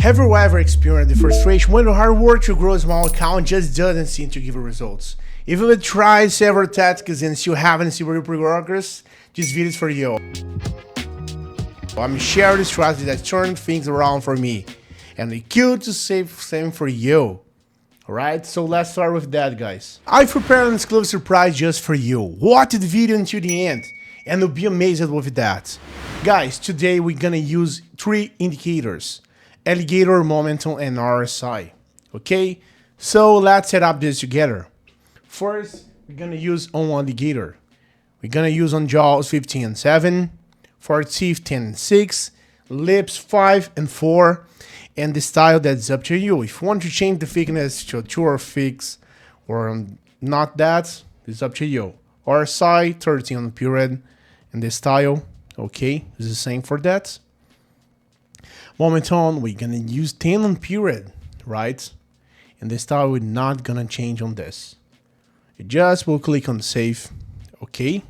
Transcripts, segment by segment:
Have you ever experienced the frustration when the hard work to grow a small account just doesn't seem to give results? If you've tried several tactics and still haven't seen real progress, this video is for you. I'm sharing the strategy that turned things around for me, and the cue to save same for you. Alright, so let's start with that, guys. I prepared an exclusive surprise just for you. Watch the video until the end, and you'll be amazed with that. Guys, today we're gonna use 3 indicators: Alligator, Momentum, and RSI. Okay, so let's set up this together. First, we're gonna use on Alligator. We're gonna use on jaws 15 and 7, for teeth 10 and 6, lips 5 and 4, and the style that's up to you. If you want to change the thickness to 2 or 6 or not, that is up to you. RSI 13 on the period, and the style, okay, is the same for that. Momentum, we're gonna use 10 on period, right? And the style we're not gonna change on this. You just will click on save, okay?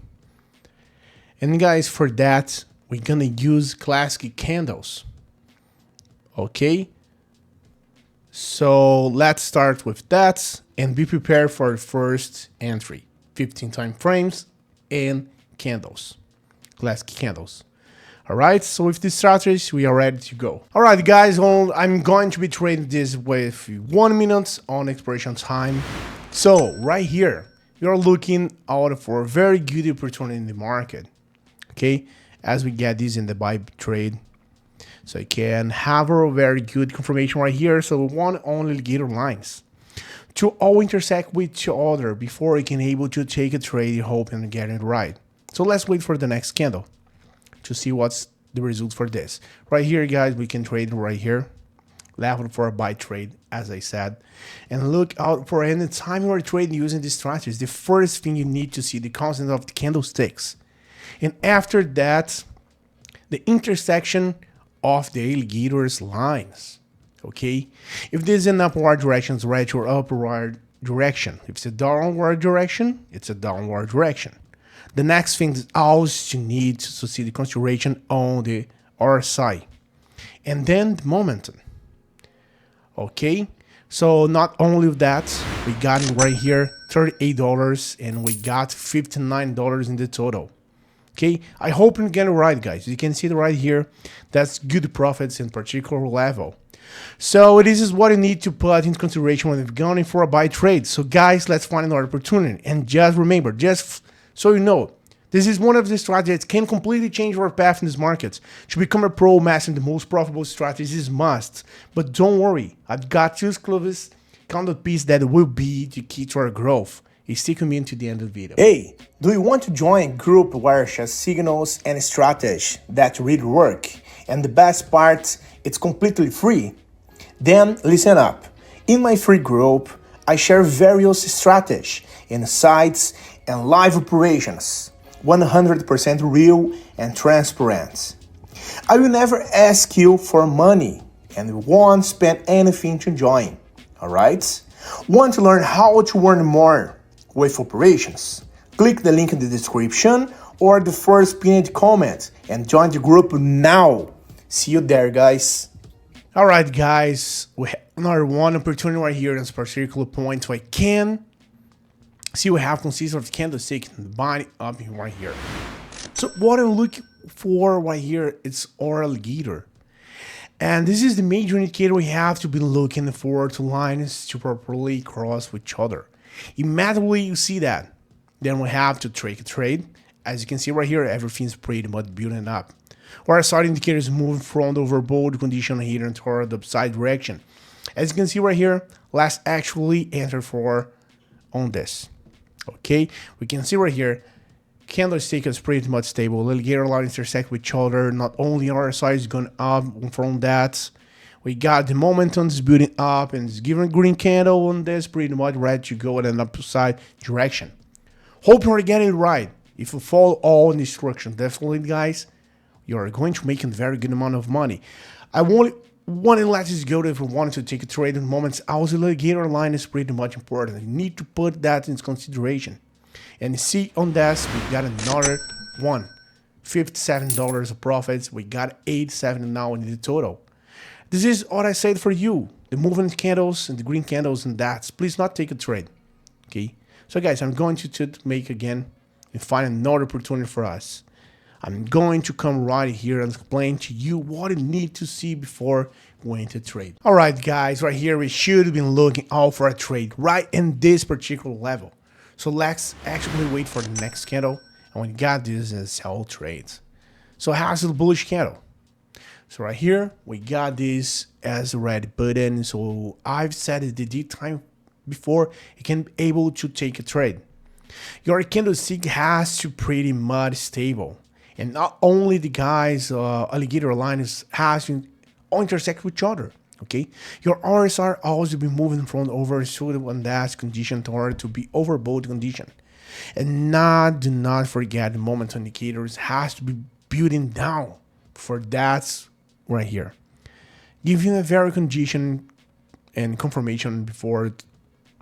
And guys, for that, we're gonna use classic candles, okay? So let's start with that and be prepared for the first entry: 15 time frames and candles, classic candles. Alright, so with this strategy, we are ready to go. Alright guys, I'm going to be trading this with 1 minute on expiration time. So right here, you're looking out for a very good opportunity in the market. Okay, as we get this in the buy trade. So you can have a very good confirmation right here. So we want only alligator lines to all intersect with each other before you can able to take a trade, hoping to get it right. So let's wait for the next candle to see what's the results for this. Right here, guys, we can trade right here. Level for a buy trade, as I said. And look out for any time you are trading using this strategy. The first thing you need to see the content of the candlesticks. And after that, the intersection of the alligator's lines. Okay? If this is an upward direction, it's right or upward direction. If it's a downward direction, it's a downward direction. The next thing is also you need to see the consideration on the RSI. And then the momentum. Okay? So not only that, we got it right here, $38, and we got $59 in the total. Okay? I hope you get it right, guys. You can see it right here. That's good profits in particular level. So this is what you need to put into consideration when you're going for a buy trade. So guys, let's find another opportunity. And just remember, just so you know, this is one of the strategies that can completely change your path in this market. To become a pro, mastering the most profitable strategies is must. But don't worry, I've got 2 exclusive content pieces that will be the key to our growth. Stick with me until the end of the video. Hey, do you want to join a group where share signals and strategies that really work? And the best part, it's completely free. Then listen up. In my free group, I share various strategies, insights, and live operations. 100% real and transparent. I will never ask you for money and won't spend anything to join. Alright? Want to learn how to earn more with operations? Click the link in the description or the first pinned comment and join the group now. See you there, guys. Alright, guys, we have another one opportunity right here in this particular point, so I can see we have consistent of candlestick buying up right here. So what I'm looking for right here is our alligator. And this is the major indicator we have to be looking for to lines to properly cross with each other. Immediately you see that, then we have to take a trade. As you can see right here, everything's pretty much building up. Our side indicator is moving from the overbought condition here toward the upside direction. As you can see right here, let's actually enter for on this. Okay, we can see right here, candlestick is pretty much stable. Alligator lines intersect with each other. Not only RSI is going up from that, we got the momentum is building up and it's giving a green candle on this, pretty much ready to go in an upside direction. Hope you're getting it right. If you follow all the instructions, definitely, guys, you are going to make a very good amount of money. I want to let this go if you wanted to take a trade in moments. Also, the alligator line is pretty much important. You need to put that into consideration. And see on this, we got another one. $57 of profits. We got $87 now in the total. This is what I said for you. The moving candles and the green candles and that. Please not take a trade. Okay. So guys, I'm going to make again and find another opportunity for us. I'm going to come right here and explain to you what you need to see before going to trade. All right, guys, right here, we should have been looking out for a trade right in this particular level. So let's actually wait for the next candle. And when you got this is sell trades. So how's the bullish candle? So right here, we got this as a red button. So I've set the D time before you can be able to take a trade. Your candlestick has to pretty much stable. And not only the guys, alligator lines has to intersect with each other. Okay, your RSI also be moving from oversold on that condition toward to be overbought condition. And do not forget the momentum indicators has to be building down for that right here. Give you a very condition and confirmation before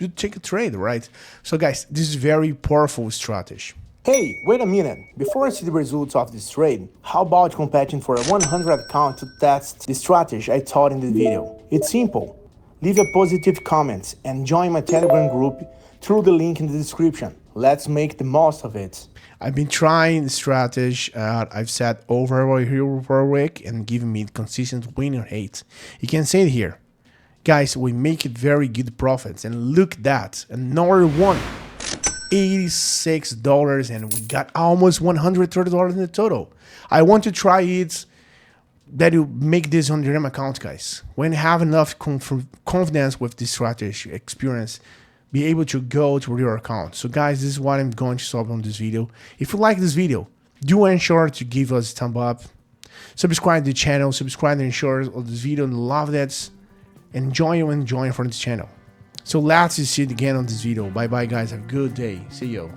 you take a trade, right? So guys, this is very powerful strategy. Hey, wait a minute. Before I see the results of this trade, how about competing for a 100 account to test the strategy I taught in the video? It's simple. Leave a positive comment and join my Telegram group through the link in the description. Let's make the most of it. I've been trying the strategy I've set over here for a week and giving me consistent win rate. You can see it here. Guys, we make it very good profits, and look at that, another one. $86 and we got almost $130 in the total. I want to try it that you make this on your account, guys. When you have enough confidence with this strategy experience, be able to go to your account. So guys, this is what I'm going to solve on this video. If you like this video, do ensure to give us a thumb up, subscribe to the channel, subscribe and ensure of this video and love that, and join for this channel. So let's see it again on this video. Bye bye guys, have a good day. See you.